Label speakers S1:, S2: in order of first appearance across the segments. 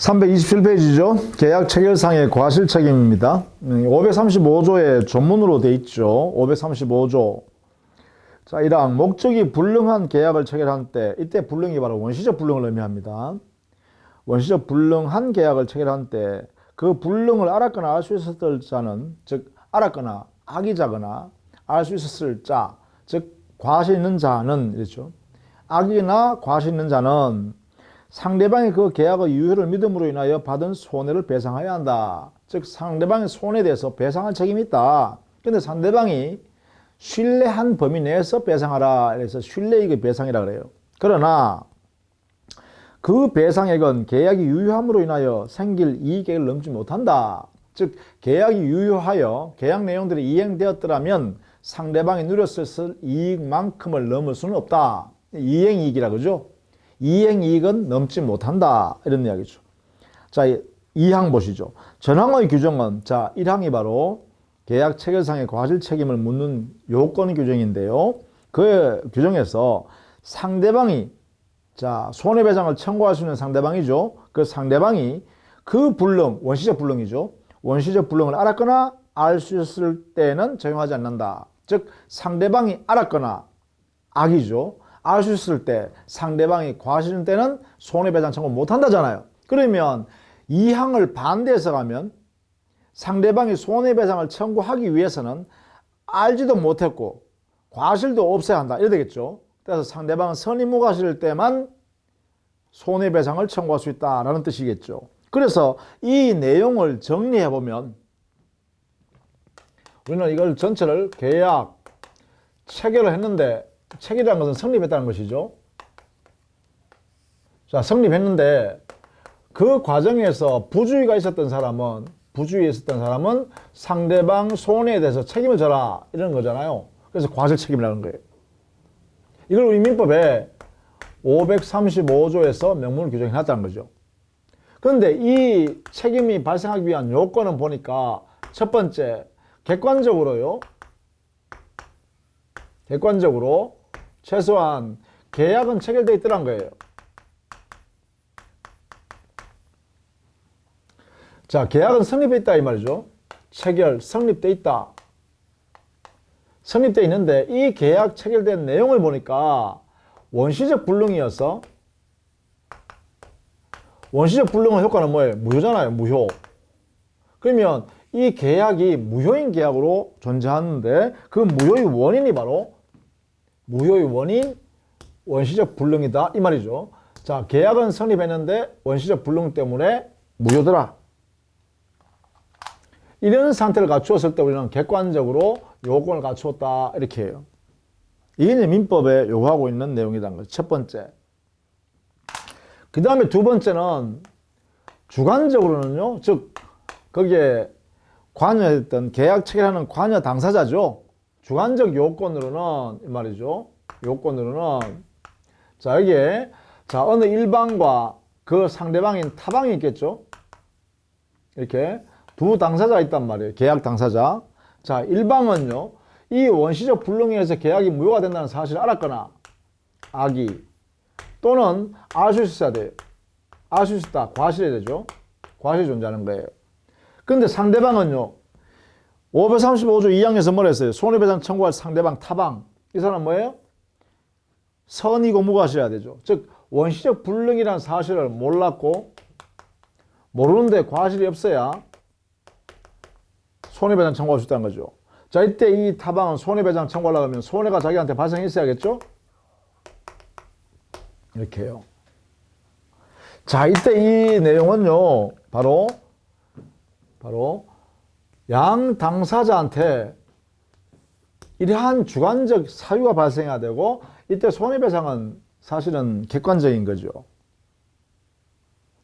S1: 327페이지죠. 계약 체결상의 과실 책임입니다. 535조의 전문으로 돼 있죠. 535조. 자, 1항 목적이 불능한 계약을 체결한 때, 이때 불능이 바로 원시적 불능을 의미합니다. 원시적 불능한 계약을 체결한 때 그 불능을 알았거나 알 수 있었을 자는, 즉 알았거나 악의자거나 알 수 있었을 자, 즉 과실 있는 자는, 이렇죠. 악이나 과실 있는 자는 상대방이 그 계약의 유효를 믿음으로 인하여 받은 손해를 배상해야 한다. 즉 상대방의 손해에 대해서 배상할 책임이 있다. 근데 상대방이 신뢰한 범위 내에서 배상하라. 그래서 신뢰이익의 배상이라 그래요. 그러나 그 배상액은 계약이 유효함으로 인하여 생길 이익액을 넘지 못한다. 즉 계약이 유효하여 계약 내용들이 이행되었더라면 상대방이 누렸을 이익만큼을 넘을 수는 없다. 이행이익이라 그러죠. 이행이익은 넘지 못한다. 이런 이야기죠. 자, 2항 보시죠. 전항의 규정은, 자, 1항이 바로 계약 체결상의 과실 책임을 묻는 요건 규정인데요. 그 규정에서 상대방이, 자, 손해배상을 청구할 수 있는 상대방이죠. 그 상대방이 그 불능, 원시적 불능이죠. 원시적 불능을 알았거나 알 수 있을 때는 적용하지 않는다. 즉, 상대방이 알았거나 악이죠. 알 수 있을 때 상대방이 과실인 때는 손해배상 청구 못한다잖아요. 그러면 2항을 반대해서 가면 상대방이 손해배상을 청구하기 위해서는 알지도 못했고 과실도 없어야 한다. 이래 되겠죠. 그래서 상대방은 선의무과실일 때만 손해배상을 청구할 수 있다라는 뜻이겠죠. 그래서 이 내용을 정리해보면 우리는 이걸 전체를 계약 체결을 했는데, 체결이라는 것은 성립했다는 것이죠. 자, 성립했는데 그 과정에서 부주의가 있었던 사람은, 부주의에 있었던 사람은 상대방 손해에 대해서 책임을 져라, 이런 거잖아요. 그래서 과실 책임이라는 거예요. 이걸 우리 민법에 535조에서 명문을 규정해놨다는 거죠. 그런데 이 책임이 발생하기 위한 요건은 보니까 첫 번째, 객관적으로요. 객관적으로 최소한 계약은 체결되어 있더란 거예요. 자, 계약은 성립해 있다 이 말이죠. 체결, 성립돼 있다. 성립돼 있는데 이 계약 체결된 내용을 보니까 원시적 불능이어서, 원시적 불능의 효과는 뭐예요? 무효잖아요. 무효. 그러면 이 계약이 무효인 계약으로 존재하는데 그 무효의 원인이 바로, 무효의 원인 원시적 불능이다 이 말이죠. 자, 계약은 성립했는데 원시적 불능 때문에 무효더라. 이런 상태를 갖추었을 때 우리는 객관적으로 요건을 갖추었다 이렇게 해요. 이게 이제 민법에 요구하고 있는 내용이라는 거죠. 첫 번째. 그 다음에 두 번째는 주관적으로는요, 즉 거기에 관여했던, 계약 체결하는 관여 당사자죠. 주관적 요건으로는 이 말이죠. 요건으로는, 자, 여기에, 자, 어느 일방과 그 상대방인 타방이 있겠죠. 이렇게 두 당사자가 있단 말이에요. 계약 당사자. 자, 일방은요, 이 원시적 불능에 의해서 계약이 무효가 된다는 사실을 알았거나 악의, 또는 알 수 있어야 돼요. 알 수 있었다. 과실이 되죠. 과실이 존재하는 거예요. 근데 상대방은요, 535조 2항에서 뭐라 했어요? 손해배상 청구할 상대방 타방. 이 사람은 뭐예요? 선의고 무과실해야 되죠. 즉 원시적 불능이라는 사실을 몰랐고, 모르는데 과실이 없어야 손해배상 청구할 수 있다는 거죠. 자, 이때 이 타방은 손해배상 청구하려고 하면 손해가 자기한테 발생했어야겠죠? 이렇게 해요. 자, 이때 이 내용은요, 바로 양 당사자한테 이러한 주관적 사유가 발생해야 되고, 이때 손해배상은 사실은 객관적인 거죠.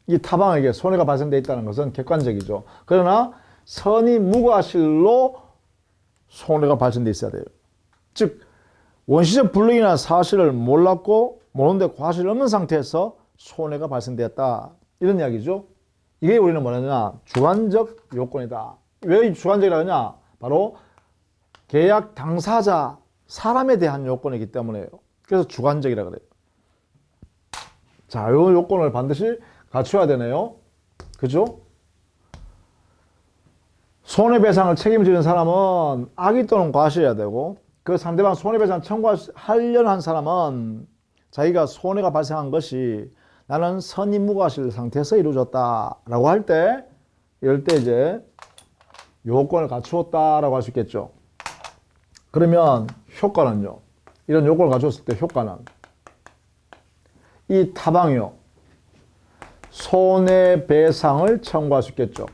S1: 이 타방에게 손해가 발생되어 있다는 것은 객관적이죠. 그러나 선의무과실로 손해가 발생되어 있어야 돼요. 즉 원시적 불능이라는 사실을 몰랐고 모르는데 과실이 없는 상태에서 손해가 발생되었다, 이런 이야기죠. 이게 우리는 뭐냐면 주관적 요건이다. 왜 주관적이라고 하냐? 바로 계약 당사자, 사람에 대한 요건이기 때문에요. 그래서 주관적이라고 그래요. 자, 이 요건을 반드시 갖춰야 되네요. 그죠? 손해배상을 책임지는 사람은 악의 또는 과실해야 되고, 그 상대방 손해배상 청구하려는 한 사람은 자기가 손해가 발생한 것이 나는 선임무과실 상태에서 이루어졌다라고 할 때, 이럴 때 이제 요건을 갖추었다라고 할 수 있겠죠. 그러면 효과는요. 이런 요건을 갖추었을 때 효과는 이 타방이요. 손해배상을 청구할 수 있겠죠.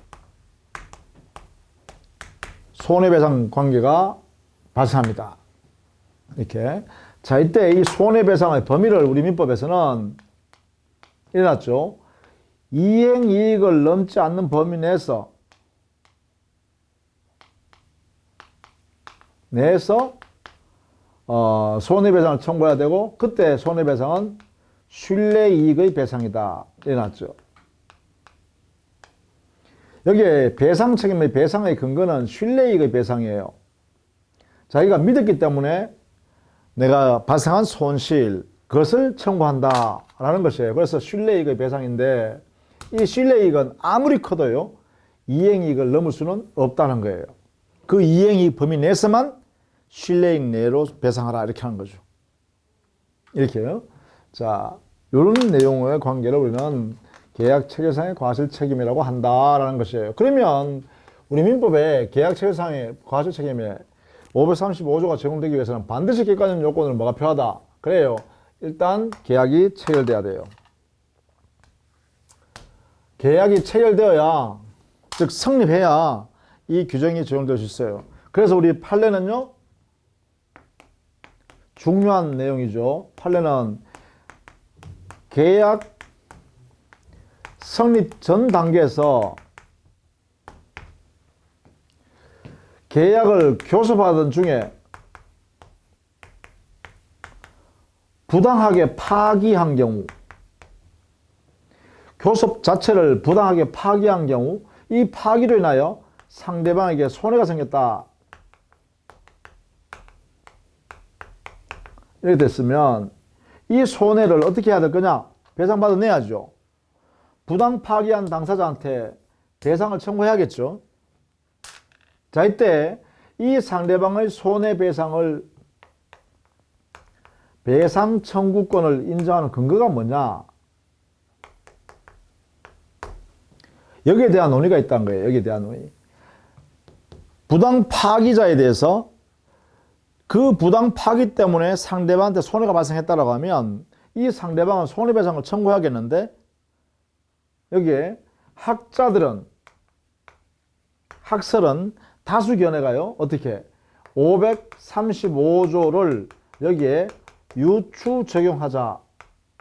S1: 손해배상 관계가 발생합니다. 이렇게. 자, 이때 이 손해배상의 범위를 우리 민법에서는 일어났죠. 이행이익을 넘지 않는 범위 내에서 손해배상을 청구해야 되고, 그때 손해배상은 신뢰이익의 배상이다. 일어났죠. 여기에 배상 책임의 배상의 근거는 신뢰이익의 배상이에요. 자기가 믿었기 때문에 내가 발생한 손실, 그것을 청구한다 라는 것이에요. 그래서 신뢰이익의 배상인데, 이 신뢰이익은 아무리 커도요, 이행이익을 넘을 수는 없다는 거예요. 그 이행이익 범위 내에서만 신뢰이익 내로 배상하라, 이렇게 하는 거죠. 이렇게요. 자, 이런 내용의 관계를 우리는 계약 체결상의 과실 책임이라고 한다라는 것이에요. 그러면 우리 민법에 계약 체결상의 과실 책임에 535조가 적용되기 위해서는 반드시 객관적 요건을 뭐가 필요하다? 그래요. 일단 계약이 체결돼야 돼요. 계약이 체결되어야, 즉 성립해야 이 규정이 적용될 수 있어요. 그래서 우리 판례는요, 중요한 내용이죠. 판례는 계약 성립 전 단계에서 계약을 교섭하던 중에 부당하게 파기한 경우, 교섭 자체를 부당하게 파기한 경우, 이 파기로 인하여 상대방에게 손해가 생겼다. 이렇게 됐으면 이 손해를 어떻게 해야 될 거냐? 배상받아내야죠. 부당 파기한 당사자한테 배상을 청구해야겠죠. 자, 이때 이 상대방의 손해배상을 배상 청구권을 인정하는 근거가 뭐냐? 여기에 대한 논의가 있다는 거예요. 여기에 대한 논의. 부당 파기자에 대해서 그 부당 파기 때문에 상대방한테 손해가 발생했다라고 하면 이 상대방은 손해배상을 청구하겠는데, 여기에 학설은 다수견해가요. 어떻게? 535조를 여기에 유추 적용하자.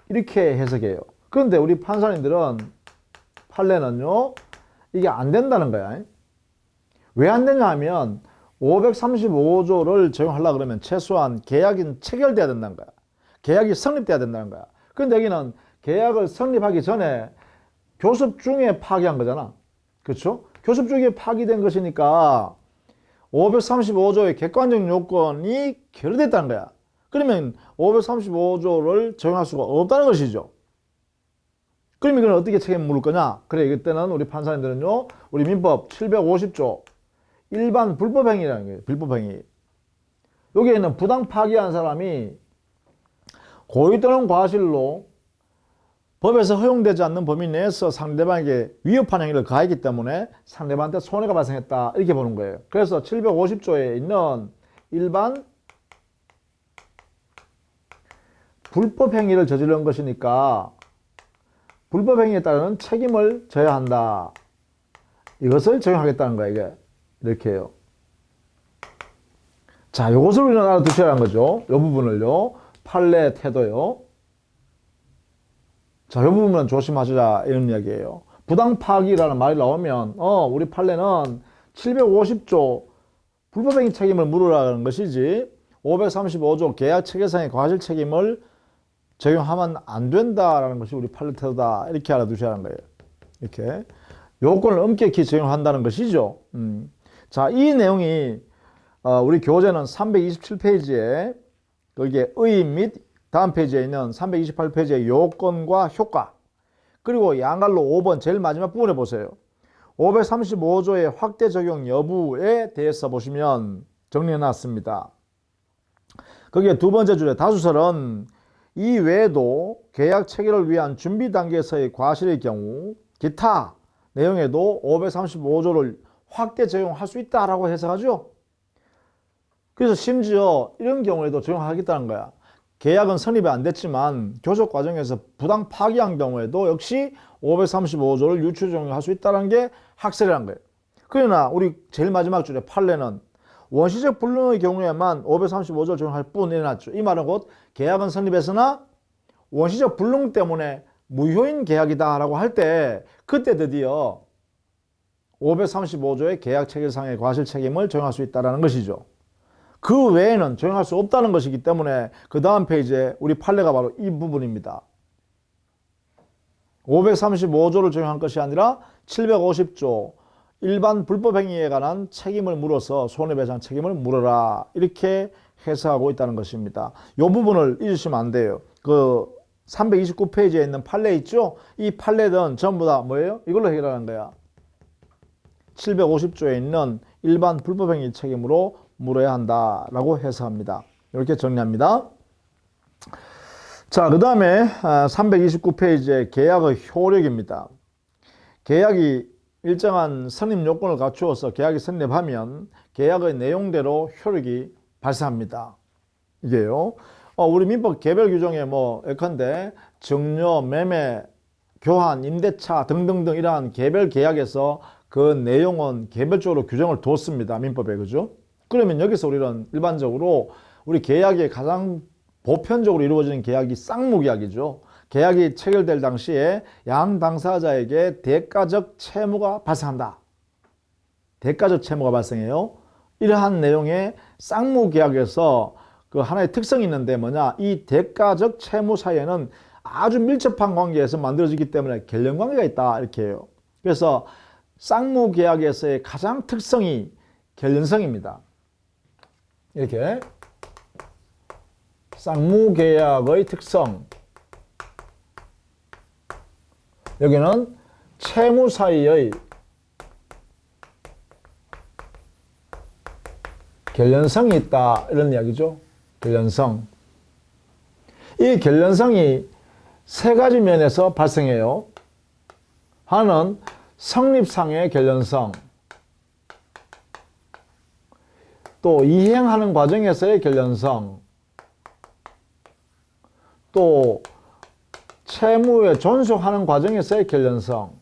S1: 이렇게 해석해요. 그런데 우리 판사님들은 판례는요, 이게 안 된다는 거야. 왜 안 되냐 하면 535조를 적용하려고 그러면 최소한 계약이 체결돼야 된다는 거야. 계약이 성립돼야 된다는 거야. 그런데 여기는 계약을 성립하기 전에 교섭 중에 파기한 거잖아. 그렇죠? 교섭 중에 파기된 것이니까 535조의 객관적 요건이 결여됐다는 거야. 그러면 535조를 적용할 수가 없다는 것이죠. 그럼 이건 어떻게 책임을 물을 거냐? 그래, 이때는 우리 판사님들은요, 우리 민법 750조 일반 불법행위라는 거예요. 불법행위. 여기에는 부당 파기한 사람이 고의 또는 과실로 법에서 허용되지 않는 범위 내에서 상대방에게 위협한 행위를 가했기 때문에 상대방한테 손해가 발생했다. 이렇게 보는 거예요. 그래서 750조에 있는 일반 불법행위를 저지른 것이니까 불법행위에 따른 책임을 져야 한다. 이것을 적용하겠다는 거예요. 이게. 이렇게 해요. 자, 요것을 우리는 알아두셔야 하는 거죠. 요 부분을요. 판례 태도요. 자, 요 부분은 조심하시자. 이런 이야기예요. 부당 파기라는 말이 나오면, 우리 판례는 750조 불법행위 책임을 물으라는 것이지, 535조 계약 체결상의 과실 책임을 적용하면 안 된다라는 것이 우리 판례 태도다. 이렇게 알아두셔야 하는 거예요. 이렇게. 요건을 엄격히 적용한다는 것이죠. 자, 이 내용이 우리 교재는 327페이지에 거기에 의 및 다음 페이지에 있는 328페이지의 요건과 효과, 그리고 양갈로 5번 제일 마지막 부분에 보세요. 535조의 확대 적용 여부에 대해서 보시면 정리해 놨습니다. 거기에 두 번째 줄에 다수설은 이 외에도 계약 체결을 위한 준비 단계에서의 과실의 경우 기타 내용에도 535조를 확대 적용할 수 있다라고 해석하죠. 그래서 심지어 이런 경우에도 적용하겠다는 거야. 계약은 성립이 안 됐지만 교섭 과정에서 부당 파기한 경우에도 역시 535조를 유추 적용할 수 있다는 게 학설이란 거예요. 그러나 우리 제일 마지막 줄에 판례는 원시적 불능의 경우에만 535조를 적용할 뿐 이래놨죠. 이 말은 곧 계약은 성립했으나 원시적 불능 때문에 무효인 계약이다 라고 할 때 그때 드디어 535조의 계약 체결상의 과실 책임을 적용할 수 있다는 것이죠. 그 외에는 적용할 수 없다는 것이기 때문에 그 다음 페이지에 우리 판례가 바로 이 부분입니다. 535조를 적용한 것이 아니라 750조 일반 불법행위에 관한 책임을 물어서 손해배상 책임을 물어라 이렇게 해석하고 있다는 것입니다. 이 부분을 잊으시면 안 돼요. 그 329페이지에 있는 판례 있죠? 이 판례는 전부 다 뭐예요? 이걸로 해결하는 거야. 750조에 있는 일반 불법행위 책임으로 물어야 한다라고 해석합니다. 이렇게 정리합니다. 자, 그 다음에 329페이지의 계약의 효력입니다. 계약이 일정한 성립 요건을 갖추어서 계약이 성립하면 계약의 내용대로 효력이 발생합니다. 이게요. 우리 민법 개별 규정에 예컨대 증여, 매매, 교환, 임대차 등등등 이러한 개별 계약에서 그 내용은 개별적으로 규정을 뒀습니다. 민법에. 그죠? 그러면 여기서 우리는 일반적으로 우리 계약이 가장 보편적으로 이루어지는 계약이 쌍무계약이죠. 계약이 체결될 당시에 양 당사자에게 대가적 채무가 발생한다. 대가적 채무가 발생해요. 이러한 내용의 쌍무계약에서 그 하나의 특성이 있는데 뭐냐? 이 대가적 채무 사이에는 아주 밀접한 관계에서 만들어지기 때문에 결연관계가 있다. 이렇게 해요. 그래서 쌍무계약에서의 가장 특성이 결연성입니다. 이렇게 쌍무계약의 특성, 여기는 채무 사이의 결연성이 있다 이런 이야기죠. 결연성. 이 결연성이 세 가지 면에서 발생해요. 하나는 성립상의 결연성, 또 이행하는 과정에서의 결연성, 또 채무에 존속하는 과정에서의 결연성.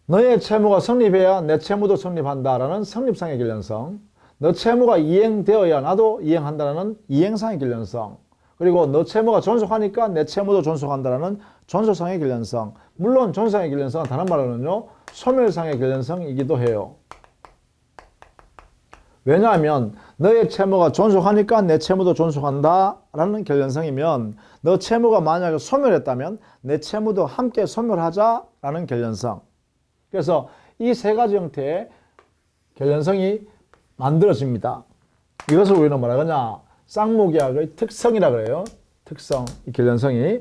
S1: 너의 채무가 성립해야 내 채무도 성립한다라는 성립상의 결연성. 너 채무가 이행되어야 나도 이행한다라는 이행상의 결연성. 그리고 너 채무가 존속하니까 내 채무도 존속한다라는 존속상의 결연성. 물론 존속상의 결연성은 다른 말로는요, 소멸상의 결연성이기도 해요. 왜냐하면 너의 채무가 존속하니까 내 채무도 존속한다라는 결연성이면 너 채무가 만약에 소멸했다면 내 채무도 함께 소멸하자라는 결연성. 그래서 이 세 가지 형태의 결연성이 만들어집니다. 이것을 우리는 뭐라 그러냐? 쌍무계약의 특성이라 그래요. 특성, 이 결연성이.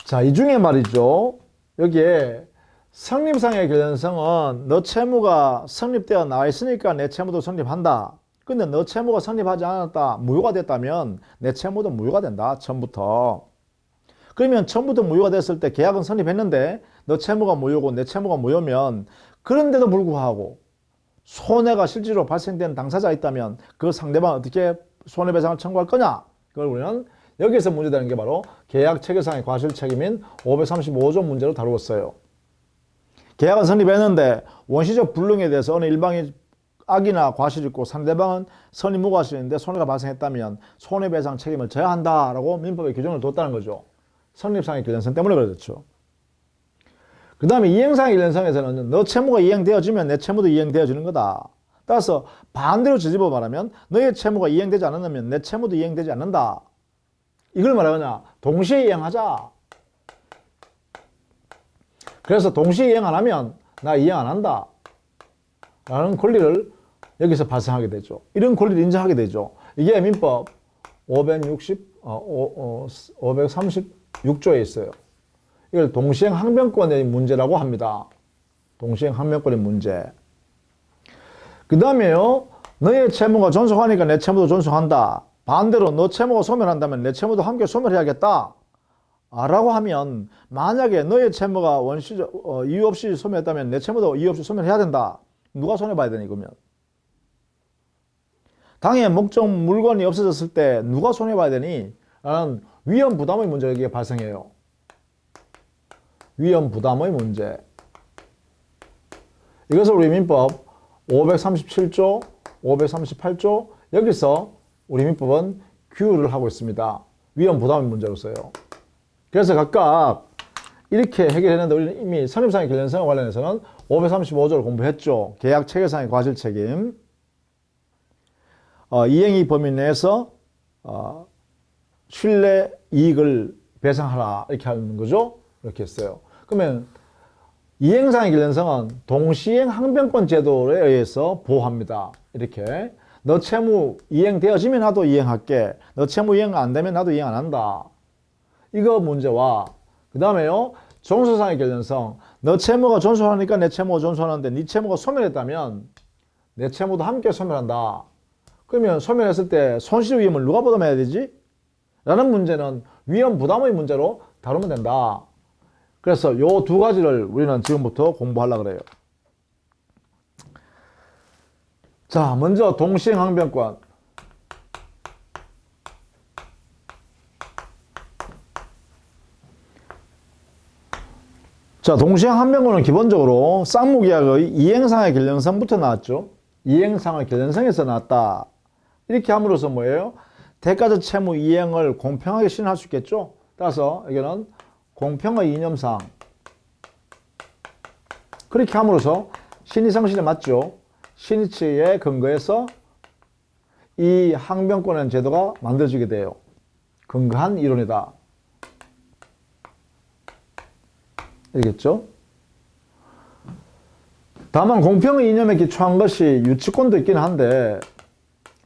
S1: 자, 이 중에 말이죠. 여기에 성립상의 결연성은 너 채무가 성립되어 나와 있으니까 내 채무도 성립한다. 근데 너 채무가 성립하지 않았다, 무효가 됐다면 내 채무도 무효가 된다. 처음부터. 그러면 처음부터 무효가 됐을 때 계약은 성립했는데 너 채무가 무효고 내 채무가 무효면 그런데도 불구하고 손해가 실제로 발생된 당사자가 있다면 그 상대방은 어떻게 손해배상을 청구할 거냐? 그걸 우리는 여기서 문제되는 게 바로 계약 체결상의 과실 책임인 535조 문제로 다루었어요. 계약은 성립했는데 원시적 불능에 대해서 어느 일방이 악이나 과실이 있고 상대방은 선의 무과실인데 손해가 발생했다면 손해배상 책임을 져야 한다라고 민법에 규정을 뒀다는 거죠. 성립상의 결연성 때문에 그렇죠. 그 다음에 이행상의 결연성에서는 너 채무가 이행되어지면 내 채무도 이행되어지는 거다. 따라서 반대로 뒤집어 말하면 너의 채무가 이행되지 않는다면 내 채무도 이행되지 않는다. 이걸 말하느냐? 동시에 이행하자. 그래서 동시에 이행 안 하면 나 이행 안 한다 라는 권리를 여기서 발생하게 되죠. 이런 권리를 인정하게 되죠. 이게 민법 536조에 있어요. 이걸 동시행 항변권의 문제라고 합니다. 동시행 항변권의 문제. 그 다음에요, 너의 채무가 존속하니까 내 채무도 존속한다. 반대로 너 채무가 소멸한다면 내 채무도 함께 소멸해야겠다. 라고 하면, 만약에 너의 채무가 이유 없이 소멸했다면 내 채무도 이유 없이 소멸해야 된다. 누가 손해봐야 되니, 그러면? 당해 목적 물건이 없어졌을 때 누가 손해봐야 되니? 라는 위험 부담의 문제가 여기에 발생해요. 위험 부담의 문제. 이것을 우리 민법 537조, 538조, 여기서 우리 민법은 규율을 하고 있습니다. 위험 부담의 문제로서요. 그래서 각각 이렇게 해결했는데 우리는 이미 선임상의 결연성에 관련해서는 535조를 공부했죠. 계약 체결상의 과실 책임. 이행이 범위 내에서 신뢰 이익을 배상하라 이렇게 하는 거죠. 이렇게 했어요. 그러면 이행상의 결연성은 동시행 항변권 제도에 의해서 보호합니다. 이렇게 너 채무 이행되어지면 나도 이행할게. 너 채무 이행 안 되면 나도 이행 안 한다. 이거 문제와 그 다음에요. 종소상의 결연성. 너 채무가 존속하니까 내 채무가 존속하는데 네 채무가 소멸했다면 내 채무도 함께 소멸한다. 그러면 소멸했을 때 손실 위험을 누가 부담해야 되지? 라는 문제는 위험 부담의 문제로 다루면 된다. 그래서 요 두 가지를 우리는 지금부터 공부하려고 그래요. 자, 먼저 동시행 항변권. 자, 동시행 항변권은 기본적으로 쌍무계약의 이행상의 결연성부터 나왔죠. 이행상의 결연성에서 나왔다. 이렇게 함으로써 뭐예요? 대가적 채무 이행을 공평하게 시행할 수 있겠죠. 따라서 여기는 공평의 이념상 그렇게 함으로써 신의성실에 맞죠. 신의치에 근거해서 이 항변권의 제도가 만들어지게 돼요. 근거한 이론이다. 알겠죠? 다만 공평의 이념에 기초한 것이 유치권도 있긴 한데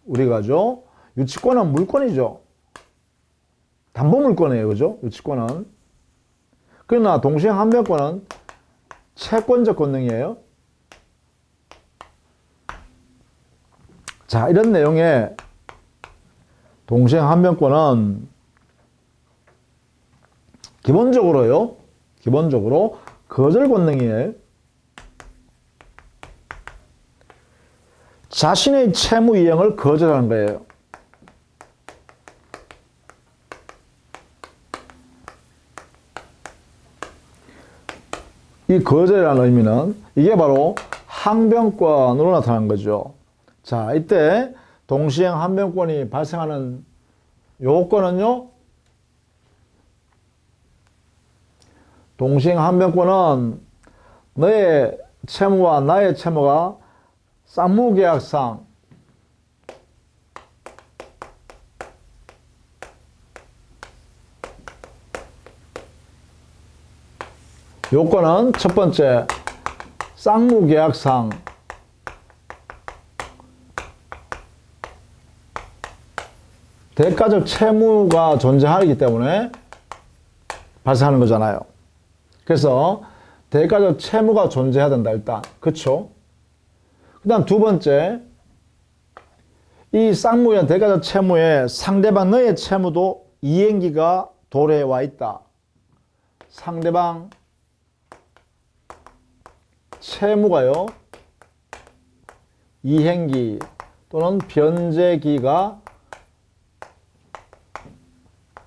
S1: 우리가죠. 유치권은 물권이죠. 담보물권이에요. 그죠? 유치권은. 그러나 동시행 항변권은 채권적 권능이에요. 자, 이런 내용의 동시행 항변권은 기본적으로 거절 권능이에요. 자신의 채무 이행을 거절하는 거예요. 이 거절이라는 의미는 이게 바로 항변권으로 나타나는 거죠. 자, 이때 동시행 항변권이 발생하는 요건은요. 동시행 항변권은 너의 채무와 나의 채무가 쌍무계약상 요건은 첫 번째 쌍무계약상 대가적 채무가 존재하기 때문에 발생하는 거잖아요. 그래서 대가적 채무가 존재해야 된다 일단. 그쵸? 그 다음 두 번째 이 쌍무의 대가적 채무에 상대방 너의 채무도 이행기가 도래해 와 있다. 상대방 채무가요 이행기 또는 변제기가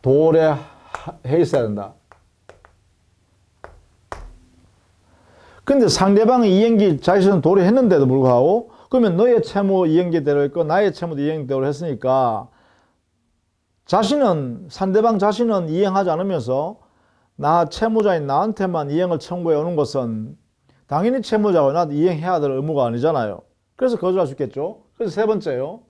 S1: 도래해 있어야 된다. 근데 상대방의 이행기 자신은 도래했는데도 불구하고 그러면 너의 채무 이행기대로 했고 나의 채무도 이행대로 했으니까 상대방 자신은 이행하지 않으면서 나 채무자인 나한테만 이행을 청구해 오는 것은 당연히 채무자가 나도 이행해야 될 의무가 아니잖아요. 그래서 거절할 수 있겠죠. 그래서 세 번째요.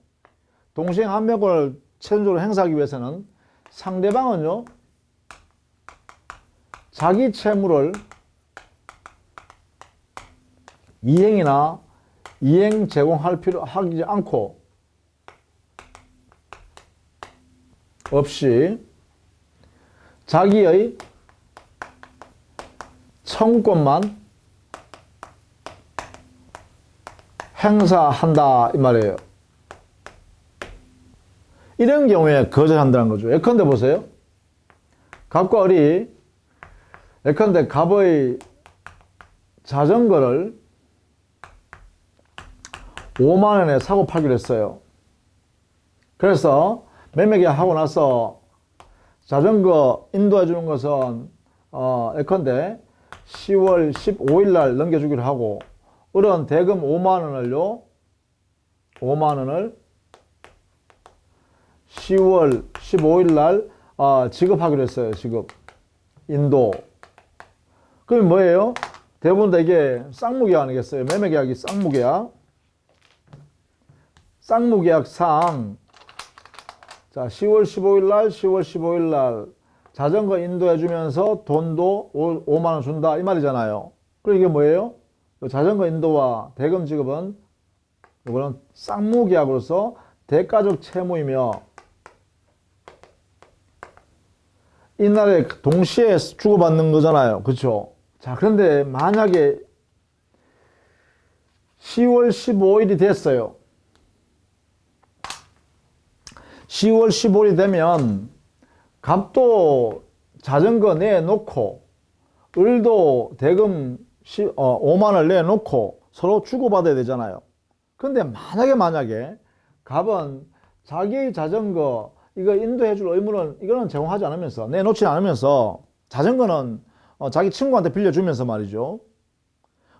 S1: 동시행 항변권을 최종적으로 행사하기 위해서는 상대방은요. 자기 채무를 이행이나 이행 제공할 필요 하지 않고 없이 자기의 청구권만 행사한다 이 말이에요. 이런 경우에 거절한다는 거죠. 예컨대 보세요. 갑과 을이 예컨대 갑의 자전거를 5만 원에 사고 팔기로 했어요. 그래서 매매계약하고 나서 자전거 인도해 주는 것은 예컨대 10월 15일 날 넘겨주기로 하고 을은 대금 5만 원을요. 5만 원을 10월 15일 날 지급하기로 했어요. 지급. 인도. 그럼 뭐예요? 대부분 다 이게 쌍무계약 아니겠어요? 매매계약이 쌍무계약. 쌍무계약상 자 10월 15일 날 자전거 인도해 주면서 돈도 5만 원 준다 이 말이잖아요. 그럼 이게 뭐예요? 자전거 인도와 대금 지급은 이거는 쌍무계약으로서 대가적 채무이며 이날에 동시에 주고받는 거잖아요. 그렇죠? 자, 그런데 만약에 10월 15일이 됐어요. 10월 15일이 되면 갑도 자전거 내놓고 을도 대금 5만 원을 내놓고 서로 주고받아야 되잖아요. 근데 만약에 갑은 자기 자전거 이거 인도해 줄 의무는 이거는 제공하지 않으면서 내놓지 않으면서 자전거는 자기 친구한테 빌려주면서 말이죠.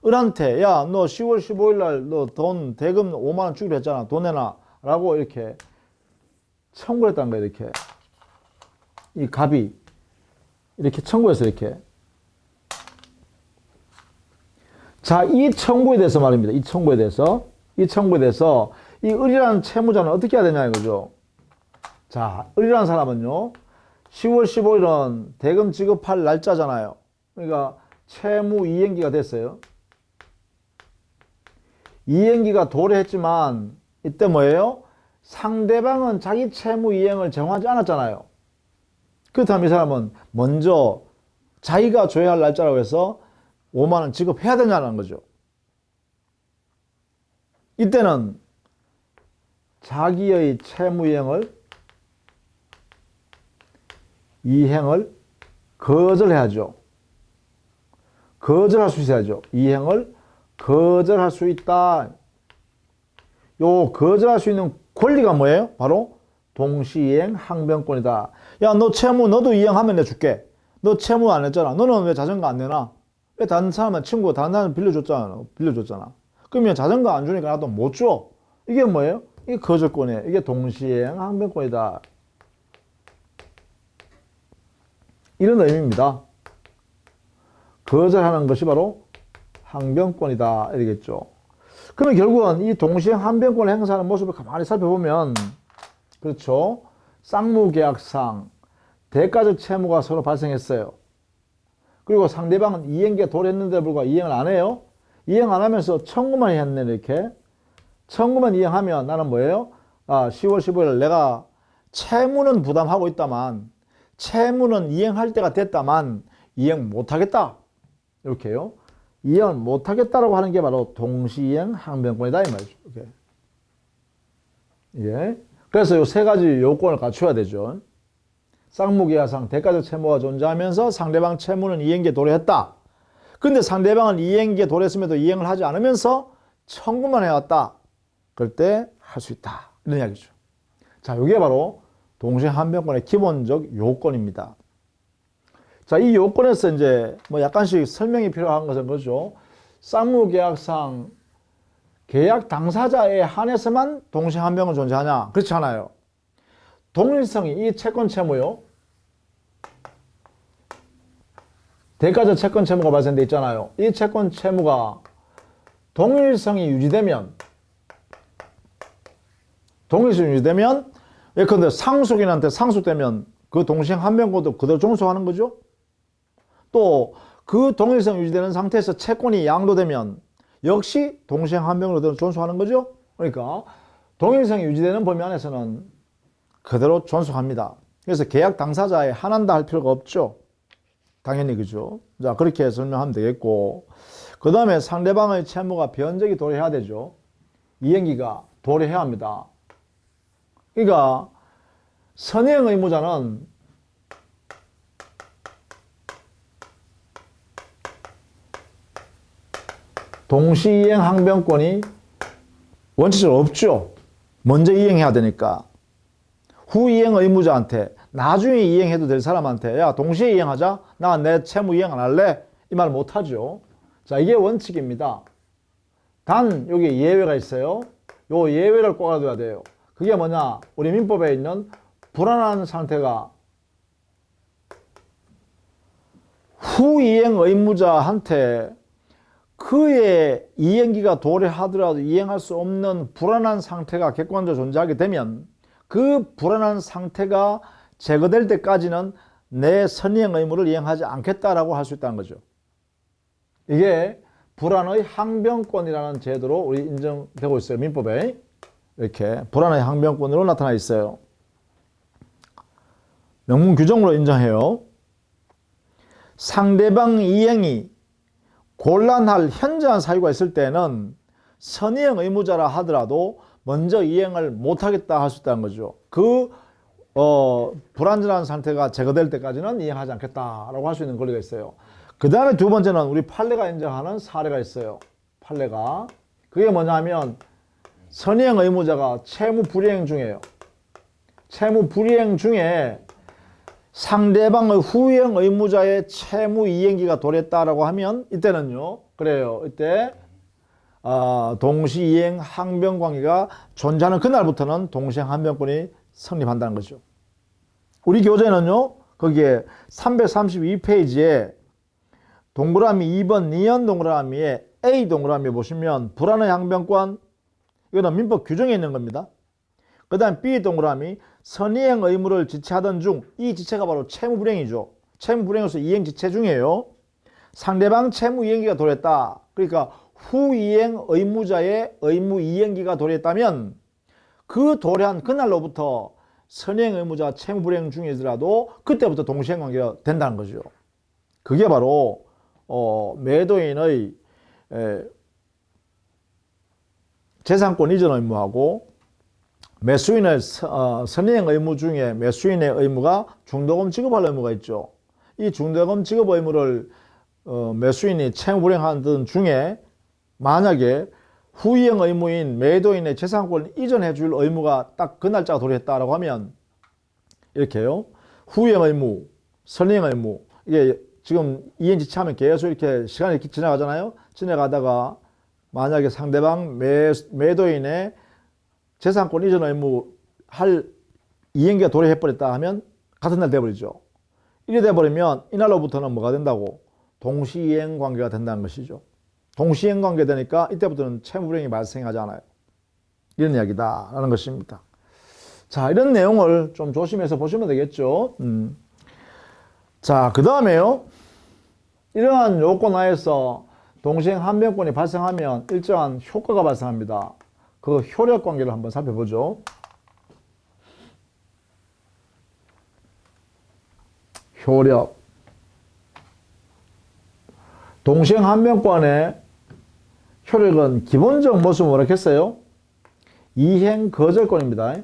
S1: 을한테 야 너 10월 15일 날 너 돈 대금 5만 원 주기로 했잖아. 돈 내놔 라고 이렇게 청구를 했다는 거예요. 이렇게 이 갑이 이렇게 청구해서 이렇게 자, 이 청구에 대해서 말입니다. 이 청구에 대해서 이 을이라는 채무자는 어떻게 해야 되냐 이거죠. 자, 을이라는 사람은요 10월 15일은 대금 지급할 날짜잖아요. 그러니까 채무 이행기가 됐어요. 이행기가 도래했지만 이때 뭐예요? 상대방은 자기 채무 이행을 제공하지 않았잖아요. 그렇다면 이 사람은 먼저 자기가 줘야 할 날짜라고 해서 5만 원 지급해야 되냐는 거죠. 이때는 자기의 채무 이행을 거절해야죠. 거절할 수 있어야죠. 이행을 거절할 수 있다. 요 거절할 수 있는 권리가 뭐예요? 바로 동시이행 항변권이다. 야, 너 채무 너도 이행하면 내가 줄게. 너 채무 안 했잖아. 너는 왜 자전거 안 내놔? 왜 다른 사람은 친구가 다른 사람 빌려줬잖아. 그러면 자전거 안 주니까 나도 못 줘. 이게 뭐예요? 이게 거절권이에요. 이게 동시이행 항변권이다. 이런 의미입니다. 거절하는 것이 바로 항변권이다. 이러겠죠. 그러면 결국은 이 동시이행 항변권을 행사하는 모습을 가만히 살펴보면 그렇죠. 쌍무계약상 대가적 채무가 서로 발생했어요. 그리고 상대방은 이행기가 도래했는데 불구하고 이행을 안 해요. 이행 안 하면서 청구만 했네. 이렇게 청구만 이행하면 나는 뭐예요? 10월 15일 내가 채무는 부담하고 있다만 채무는 이행할 때가 됐다만 이행 못하겠다. 이렇게요. 이행을 못하겠다라고 하는 게 바로 동시이행 항변권이다 이 말이죠. 이렇게. 예. 그래서 이 세 가지 요건을 갖춰야 되죠. 쌍무계약상 대가적 채무가 존재하면서 상대방 채무는 이행기에 도래했다. 근데 상대방은 이행기에 도래했음에도 이행을 하지 않으면서 청구만 해왔다. 그럴 때 할 수 있다. 이런 이야기죠. 자, 이게 바로 동시이행 항변권의 기본적 요건입니다. 자, 이 요건에서 이제 뭐 약간씩 설명이 필요한 것은 그렇죠. 쌍무계약상 계약 당사자에 한해서만 동시이행 항변권 존재하냐? 그렇지 않아요. 동일성이 이 채권 채무요. 대가적 채권 채무가 발생돼 있잖아요. 이 채권 채무가 동일성이 유지되면 예컨대 상속인한테 상속되면 그 동시이행 항변권도 그대로 종속하는 거죠. 또 그 동일성 유지되는 상태에서 채권이 양도되면 역시 동시이행 항변권으로 존속하는 거죠. 그러니까 동일성이 유지되는 범위 안에서는 그대로 존속합니다. 그래서 계약 당사자에 한한다 할 필요가 없죠. 당연히 그죠. 자, 그렇게 설명하면 되겠고, 그 다음에 상대방의 채무가 변적이 도래해야 되죠. 이행기가 도래해야 합니다. 그러니까 선행 의무자는 동시이행 항변권이 원칙적으로 없죠. 먼저 이행해야 되니까. 후이행 의무자한테, 나중에 이행해도 될 사람한테 야 동시에 이행하자, 나 내 채무 이행 안 할래, 이 말 못하죠. 자, 이게 원칙입니다. 단 여기 예외가 있어요. 요 예외를 꼭 알아둬야 돼요. 그게 뭐냐, 우리 민법에 있는 불안한 상태가 후이행 의무자한테 그의 이행기가 도래하더라도 이행할 수 없는 불안한 상태가 객관적으로 존재하게 되면 그 불안한 상태가 제거될 때까지는 내 선이행 의무를 이행하지 않겠다라고 할 수 있다는 거죠. 이게 불안의 항변권이라는 제도로 우리 인정되고 있어요. 민법에 이렇게 불안의 항변권으로 나타나 있어요. 명문 규정으로 인정해요. 상대방 이행이 곤란할 현저한 사유가 있을 때는 선이행 의무자라 하더라도 먼저 이행을 못하겠다 할 수 있다는 거죠. 그 불안전한 상태가 제거될 때까지는 이행하지 않겠다라고 할 수 있는 권리가 있어요. 그 다음에 두 번째는 우리 판례가 인정하는 사례가 있어요. 판례가. 그게 뭐냐면 선이행 의무자가 채무 불이행 중이에요. 채무 불이행 중에 상대방의 후이행 의무자의 채무 이행기가 도래했다라고 하면 이때는요, 그래요. 이때 동시이행 항변 관계가 존재하는 그날부터는 동시이행 항변권이 성립한다는 거죠. 우리 교재는요, 거기에 332페이지에 동그라미 2번 니은 동그라미에 A 동그라미 보시면 불안의 항변권, 이거는 민법 규정에 있는 겁니다. 그 다음 B 동그라미 선이행 의무를 지체하던 중, 이 지체가 바로 채무불이행이죠. 채무불이행으로서 이행 지체 중이에요. 상대방 채무 이행기가 도래했다. 그러니까 후이행 의무자의 의무 이행기가 도래했다면 그 도래한 그날로부터 선이행 의무자 채무불이행 중이더라도 그때부터 동시행 관계가 된다는 거죠. 그게 바로 매도인의 재산권 이전 의무하고 매수인의 선이행 의무 중에 매수인의 의무가 중도금 지급할 의무가 있죠. 이 중도금 지급 의무를 매수인이 채무불이행하던 중에 만약에 후이행 의무인 매도인의 재산권을 이전해 줄 의무가 딱 그 날짜가 도래했다라고 하면 이렇게요. 후이행 의무, 선이행 의무, 이게 지금 이행 지체하면 계속 이렇게 시간이 이렇게 지나가잖아요. 지나가다가 만약에 상대방 매도인의 재산권 이전 의무 할 이행기가 도래해버렸다 하면 같은 날 돼버리죠. 이래 돼버리면 이날로부터는 뭐가 된다고? 동시이행 관계가 된다는 것이죠. 동시이행 관계 되니까 이때부터는 채무불이행이 발생하지 않아요. 이런 이야기다라는 것입니다. 자, 이런 내용을 좀 조심해서 보시면 되겠죠. 자, 그 다음에요. 이러한 요건 하에서 동시행 항변권이 발생하면 일정한 효과가 발생합니다. 그 효력 관계를 한번 살펴보죠. 효력. 동시행 항변권의 효력은 기본적 모습은 뭐라 했어요? 이행 거절권입니다.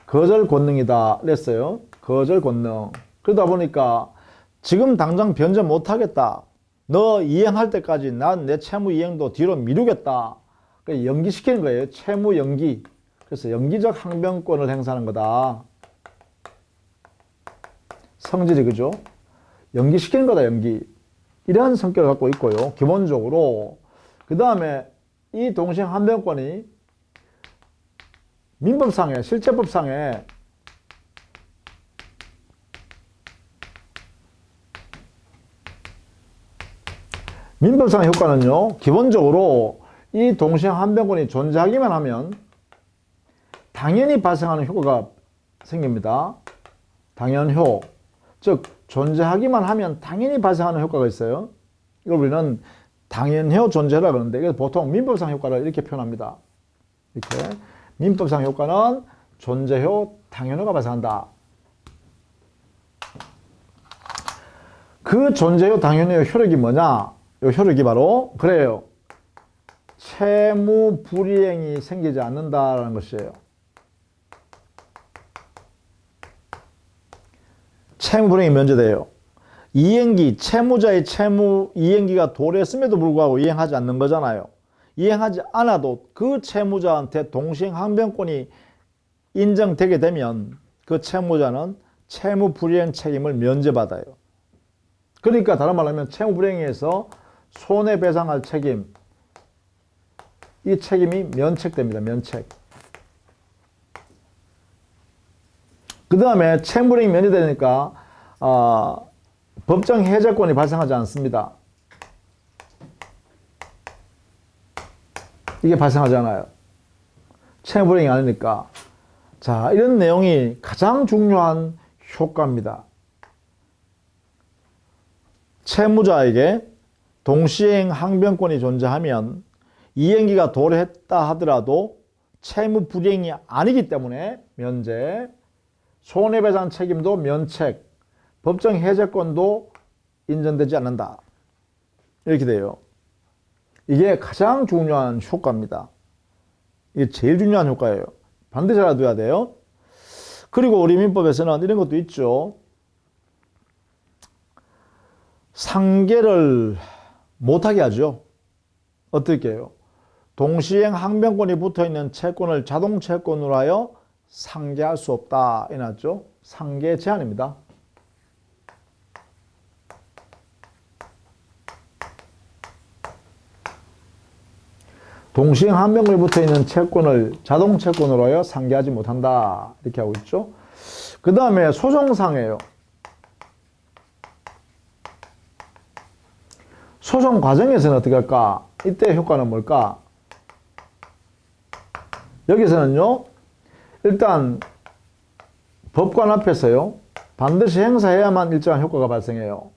S1: 거절 권능이다 그랬어요. 거절 권능. 그러다 보니까 지금 당장 변제 못하겠다. 너 이행할 때까지 난 내 채무 이행도 뒤로 미루겠다. 그러니까 연기시키는 거예요. 채무 연기. 그래서 연기적 항변권을 행사하는 거다. 성질이 그죠? 연기시키는 거다, 연기. 이러한 성격을 갖고 있고요. 기본적으로. 그 다음에 이 동시행 항변권이 민법상에, 실제법상에 민법상의 효과는요, 기본적으로 이 동시행 항변권이 존재하기만 하면 당연히 발생하는 효과가 생깁니다. 당연효. 즉, 존재하기만 하면 당연히 발생하는 효과가 있어요. 이걸 우리는 당연효 존재라고 하는데, 이게 보통 민법상 효과를 이렇게 표현합니다. 이렇게. 민법상 효과는 존재효, 당연효가 발생한다. 그 존재요 당연히 효력이 뭐냐? 요 효력이 바로 그래요. 채무 불이행이 생기지 않는다라는 것이에요. 채무 불이행이 면제돼요. 이행기, 채무자의 채무 이행기가 도래했음에도 불구하고 이행하지 않는 거잖아요. 이행하지 않아도 그 채무자한테 동시행 항변권이 인정되게 되면 그 채무자는 채무 불이행 책임을 면제받아요. 그러니까 다른 말로 하면 채무 불이행에서 손해배상할 책임, 이 책임이 면책됩니다. 면책. 그 다음에 채무 불이행이 면제되니까 법정 해제권이 발생하지 않습니다. 이게 발생하잖아요. 채무 불이행이 아니니까. 자, 이런 내용이 가장 중요한 효과입니다. 채무자에게 동시행 항변권이 존재하면 이행기가 도래했다 하더라도 채무 불이행이 아니기 때문에 면제, 손해배상 책임도 면책, 법정 해제권도 인정되지 않는다. 이렇게 돼요. 이게 가장 중요한 효과입니다. 이게 제일 중요한 효과예요. 반드시 알아둬야 돼요. 그리고 우리 민법에서는 이런 것도 있죠. 상계를 못하게 하죠. 어떻게 해요? 동시행 항변권이 붙어있는 채권을 자동 채권으로 하여 상계할 수 없다. 해놨죠. 상계 제한입니다. 동시행 항변권이 붙어있는 채권을 자동 채권으로 하여 상계하지 못한다. 이렇게 하고 있죠. 그 다음에 소송상해요. 소송 과정에서는 어떻게 할까? 이때 효과는 뭘까? 여기서는요, 일단 법관 앞에서요, 반드시 행사해야만 일정한 효과가 발생해요.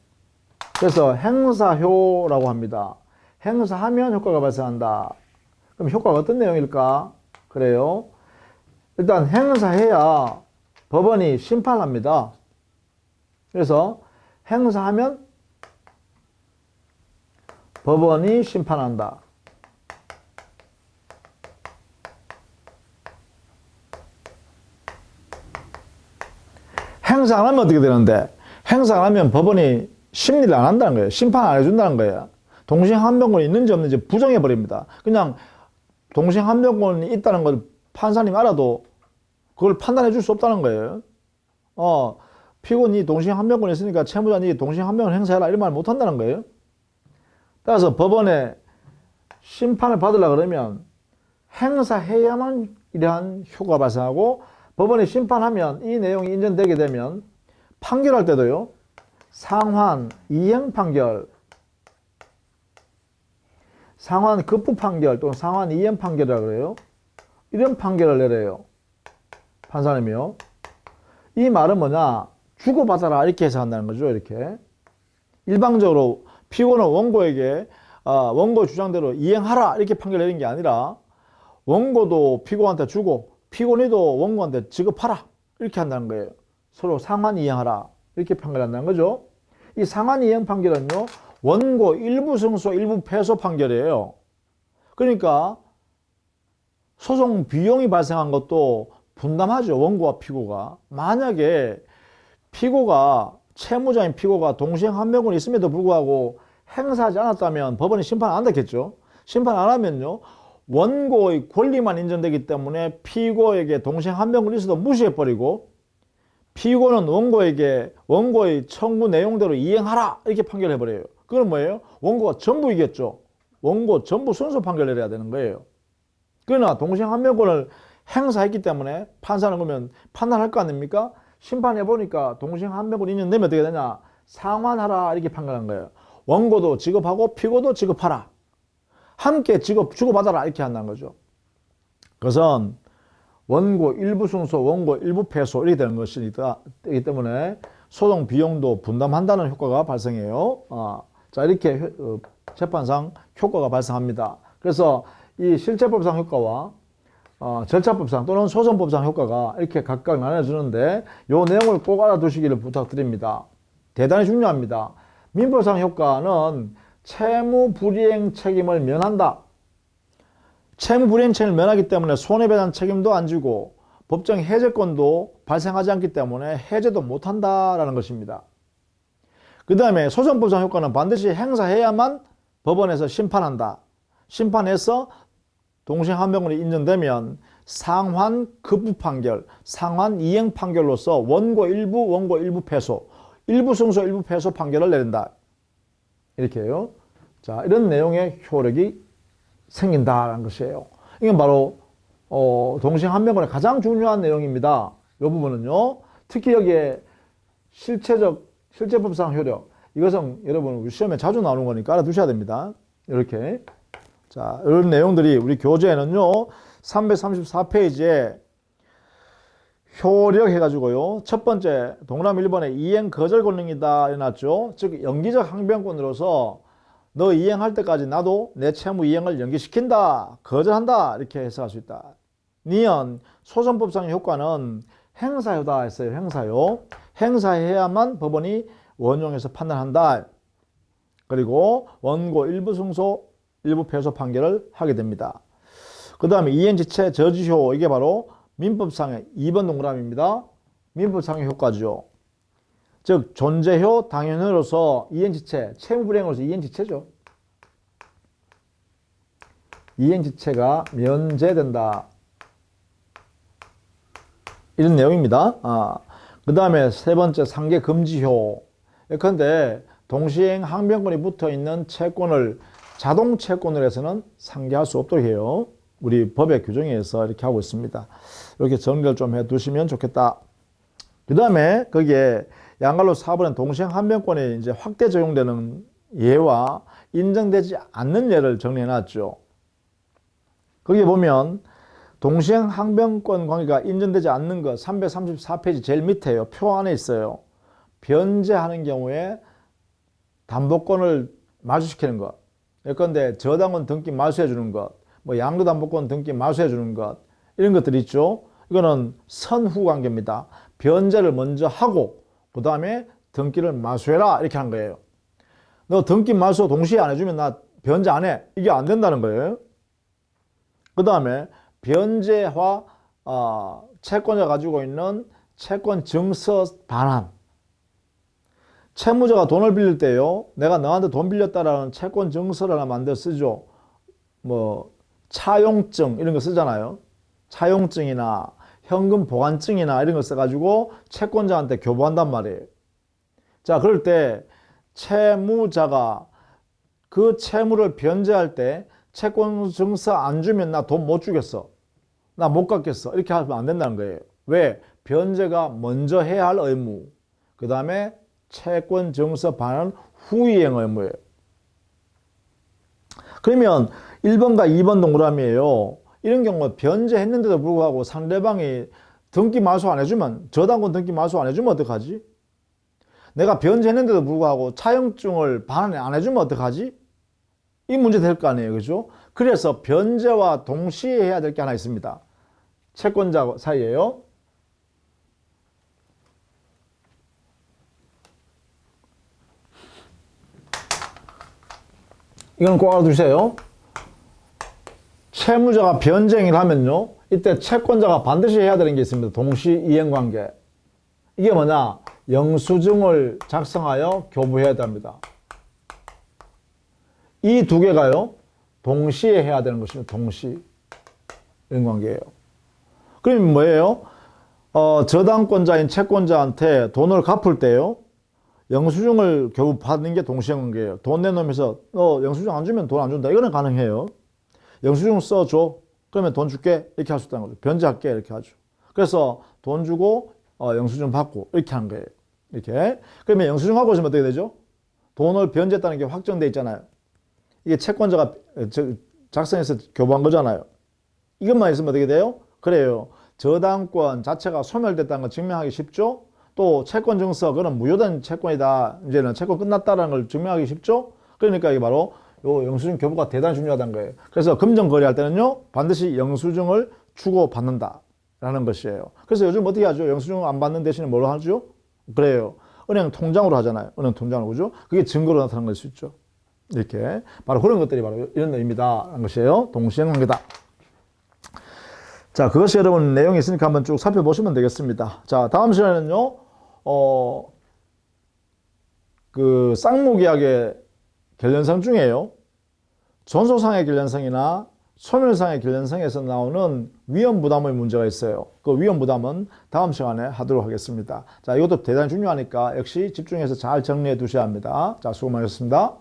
S1: 그래서 행사효라고 합니다. 행사하면 효과가 발생한다. 그럼 효과가 어떤 내용일까? 그래요. 일단 행사해야 법원이 심판합니다. 그래서 행사하면 법원이 심판한다. 행사 안 하면 어떻게 되는데? 행사 안 하면 법원이 심리를 안 한다는 거예요. 심판 안 해준다는 거예요. 동시행 항변권이 있는지 없는지 부정해버립니다. 그냥 동시행 항변권이 있다는 걸 판사님이 알아도 그걸 판단해 줄 수 없다는 거예요. 피고인이 동시행 항변권이 있으니까 채무자니 동시행 항변을 행사해라 이런 말 못 한다는 거예요. 따라서 법원에 심판을 받으려고 그러면 행사해야만 이러한 효과가 발생하고 법원이 심판하면 이 내용이 인정되게 되면 판결할 때도요. 상환, 이행 판결, 상환 급부 판결 또는 상환 이행 판결이라고 그래요. 이런 판결을 내려요. 판사님이요. 이 말은 뭐냐? 주고받아라 이렇게 해석한다는 거죠. 이렇게. 일방적으로 피고는 원고에게 원고 주장대로 이행하라 이렇게 판결 내린 게 아니라 원고도 피고한테 주고 피고니도 원고한테 지급하라 이렇게 한다는 거예요. 서로 상환 이행하라 이렇게 판결한다는 거죠. 이 상환 이행 판결은요. 원고 일부 승소 일부 패소 판결이에요. 그러니까 소송 비용이 발생한 것도 분담하죠. 원고와 피고가. 만약에 피고가 채무자인 피고가 동시행 항변권이 있음에도 불구하고 행사하지 않았다면 법원이 심판 안 했겠죠. 심판 안 하면요. 원고의 권리만 인정되기 때문에 피고에게 동시행 항변권이 있어도 무시해버리고 피고는 원고에게 원고의 청구 내용대로 이행하라 이렇게 판결해버려요. 그건 뭐예요? 원고가 전부 이겼죠. 원고 전부 순서 판결 내려야 되는 거예요. 그러나 동시행 항변권을 행사했기 때문에 판사는 그러면 판단할 거 아닙니까? 심판해보니까 동시행 항변권이 인정되면 어떻게 되냐? 상환하라 이렇게 판결한 거예요. 원고도 지급하고 피고도 지급하라. 함께 주고받아라 이렇게 한다는 거죠. 그것은 원고 일부 승소, 원고 일부 패소 이렇게 되는 것이기 때문에 소송 비용도 분담한다는 효과가 발생해요. 자 이렇게 재판상 효과가 발생합니다. 그래서 이 실체법상 효과와 절차법상 또는 소송법상 효과가 이렇게 각각 나눠주는데 이 내용을 꼭 알아두시기를 부탁드립니다. 대단히 중요합니다. 민법상 효과는 채무 불이행 책임을 면한다. 채무 불이행 책임을 면하기 때문에 손해배상 대한 책임도 안 지고 법정 해제권도 발생하지 않기 때문에 해제도 못한다라는 것입니다. 그 다음에 소송법상 효과는 반드시 행사해야만 법원에서 심판한다. 심판해서 동시행한병권이 인정되면 상환 급부 판결, 상환 이행 판결로서 원고 일부 패소, 일부 승소, 일부 패소 판결을 내린다. 이렇게 해요. 자, 이런 내용의 효력이 생긴다는 것이에요. 이건 바로 동시행한병권의 가장 중요한 내용입니다. 이 부분은요. 특히 여기에 실제법상 효력, 이것은 여러분 시험에 자주 나오는 거니까 알아두셔야 됩니다. 이렇게. 자, 이런 내용들이 우리 교재에는요, 334페이지에 효력 해가지고요, 첫 번째, 동그라미 1번에 이행 거절 권능이다 해놨죠. 즉, 연기적 항변권으로서 너 이행할 때까지 나도 내 채무 이행을 연기시킨다, 거절한다, 이렇게 해석할 수 있다. 니은, 소송법상의 효과는 행사효다 했어요. 행사효. 행사해야만 법원이 원용해서 판단한다. 그리고 원고 일부 승소, 일부 패소 판결을 하게 됩니다. 그 다음에 이행지체 저지효, 이게 바로 민법상의 2번 동그라미입니다. 민법상의 효과죠. 즉 존재효, 당연효로서 이행지체, 채무불이행으로서 이행지체죠. 이행지체가 면제된다. 이런 내용입니다. 그 다음에 세 번째 상계금지효. 예컨대 동시행 항변권이 붙어있는 채권을 자동 채권을 해서는 상계할 수 없도록 해요. 우리 법의 규정에 의해서 이렇게 하고 있습니다. 이렇게 정리를 좀 해 두시면 좋겠다. 그 다음에 거기에 양갈로 4번은 동시행 항변권이 이제 확대 적용되는 예와 인정되지 않는 예를 정리해 놨죠. 거기에 보면 동시행 항변권 관계가 인정되지 않는 것 334페이지 제일 밑에요. 표 안에 있어요. 변제하는 경우에 담보권을 말소시키는 것. 예컨대 저당권 등기 말소해 주는 것, 뭐 양도담보권 등기 말소해 주는 것, 이런 것들이 있죠. 이거는 선후 관계입니다. 변제를 먼저 하고 그 다음에 등기를 말소해라 이렇게 하는 거예요. 너 등기 말소 동시에 안 해주면 나 변제 안 해. 이게 안 된다는 거예요. 그 다음에 변제와 채권자 가지고 있는 채권 증서 반환. 채무자가 돈을 빌릴 때요, 내가 너한테 돈 빌렸다라는 채권 증서를 하나 만들어 쓰죠. 뭐 차용증 이런 거 쓰잖아요. 차용증이나 현금 보관증이나 이런 거 써가지고 채권자한테 교부한단 말이에요. 자, 그럴 때 채무자가 그 채무를 변제할 때 채권 증서 안 주면 나 돈 못 주겠어, 나 못 갚겠어, 이렇게 하면 안 된다는 거예요. 왜? 변제가 먼저 해야 할 의무, 그 다음에 채권 증서 반환 후이행 의무예요. 그러면 1번과 2번 동그라미에요. 이런 경우 변제했는데도 불구하고 상대방이 등기 말소 안 해주면, 저당권 등기 말소 안 해주면 어떡하지? 내가 변제했는데도 불구하고 차용증을 반환 안 해주면 어떡하지? 이 문제 될 거 아니에요. 그죠? 그래서 변제와 동시에 해야 될 게 하나 있습니다. 채권자 사이에요. 이건 꼭 알아두세요. 채무자가 변제행위를 하면요, 이때 채권자가 반드시 해야 되는 게 있습니다. 동시 이행관계. 이게 뭐냐? 영수증을 작성하여 교부해야 됩니다. 이 두 개가요, 동시에 해야 되는 것입니다. 동시 이행관계예요. 그럼 뭐예요? 저당권자인 채권자한테 돈을 갚을 때요, 영수증을 교부받는 게 동시행관계예요. 돈 내놓으면서 너 영수증 안 주면 돈 안 준다, 이거는 가능해요. 영수증 써줘, 그러면 돈 줄게, 이렇게 할 수 있다는 거죠. 변제할게, 이렇게 하죠. 그래서 돈 주고 영수증 받고 이렇게 하는 거예요. 이렇게. 그러면 영수증 하고 있으면 어떻게 되죠? 돈을 변제했다는 게 확정돼 있잖아요. 이게 채권자가 작성해서 교부한 거잖아요. 이것만 있으면 어떻게 돼요? 그래요. 저당권 자체가 소멸됐다는 걸 증명하기 쉽죠? 또 채권 증서, 그건 무효된 채권이다, 이제는 채권 끝났다는 걸 증명하기 쉽죠? 그러니까 이게 바로 요 영수증 교부가 대단히 중요하다는 거예요. 그래서 금전 거래할 때는요, 반드시 영수증을 주고 받는다라는 것이에요. 그래서 요즘 어떻게 하죠? 영수증 안 받는 대신에 뭘로 하죠? 그래요. 은행 통장으로 하잖아요. 은행 통장으로, 그죠? 그게 증거로 나타나는 걸 수 있죠. 이렇게. 바로 그런 것들이 바로 이런 의미다. 하는 것이에요. 동시행관계다. 자, 그것이 여러분 내용이 있으니까 한번 쭉 살펴보시면 되겠습니다. 자, 다음 시간에는요, 그 쌍무계약의 결련상 중에요. 전소상의 결련상이나 소멸상의 결련상에서 나오는 위험부담의 문제가 있어요. 그 위험부담은 다음 시간에 하도록 하겠습니다. 자, 이것도 대단히 중요하니까 역시 집중해서 잘 정리해 두셔야 합니다. 자, 수고 많으셨습니다.